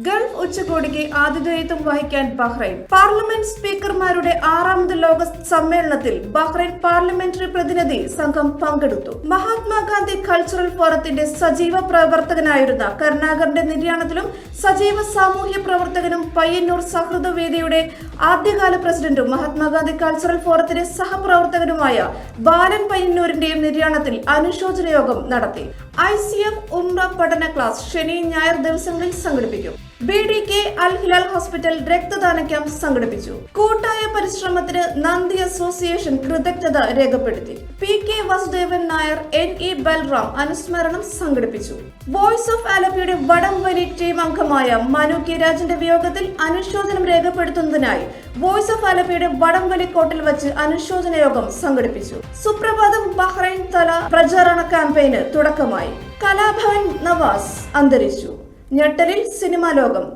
Gulf ഉച്ചകോടിക്ക് ആതിഥേയത്വം വഹിക്കാൻ ബഹ്റൈൻ. പാർലമെന്റ് സ്പീക്കർമാരുടെ 6ാമത് ലോക സമ്മേളനത്തിൽ ബഹ്റൈൻ പാർലമെന്ററി പ്രതിനിധി സംഘം പങ്കെടുത്തു. മഹാത്മാഗാന്ധി കൾച്ചറൽ ഫോറത്തിന്റെ സജീവ പ്രവർത്തകനായിരുന്ന കരുണാകരന്റെ നിര്യാണത്തിലും സജീവ സാമൂഹ്യ പ്രവർത്തകനും പയ്യന്നൂർ സൗഹൃദവേദിയുടെ ആദ്യകാല പ്രസിഡന്റും മഹാത്മാഗാന്ധി കൾച്ചറൽ ഫോറത്തിന്റെ സഹപ്രവർത്തകനുമായ ബാലൻ പയ്യന്നൂരിന്റെയും നിര്യാണത്തിൽ അനുശോചന യോഗം നടത്തി. ICF ഉംറ പഠന ക്ലാസ് ശനി ഞായർ ദിവസങ്ങളിൽ സംഘടിപ്പിക്കും. BDK അൽ ഹിലാൽ ഹോസ്പിറ്റൽ രക്തദാന ക്യാമ്പ് സംഘടിപ്പിച്ചു. കൂട്ടായ പരിശ്രമത്തിന് നന്ദി അസോസിയേഷൻ കൃതജ്ഞത രേഖപ്പെടുത്തി. PK വസുദേവൻ നായർ, NE ബൽറാം അനുസ്മരണം സംഘടിപ്പിച്ചു. വോയിസ് ഓഫ് ആലപ്പിയുടെ വടംവലി ടീം അംഗമായ മനു കെ രാജന്റെ വിയോഗത്തിൽ അനുശോചനം രേഖപ്പെടുത്തുന്നതിനായി വോയിസ് ഓഫ് ആലപ്പിയുടെ വടംവലി കോർട്ടിൽ വച്ച് അനുശോചന യോഗം സംഘടിപ്പിച്ചു. സുപ്രഭാതം ബഹ്റൈൻ തല പ്രചാരണ ക്യാമ്പയിന് തുടക്കമായി. കലാഭവൻ നവാസ് അന്തരിച്ചു. ഞെട്ടലിൽ സിനിമാ ലോകം.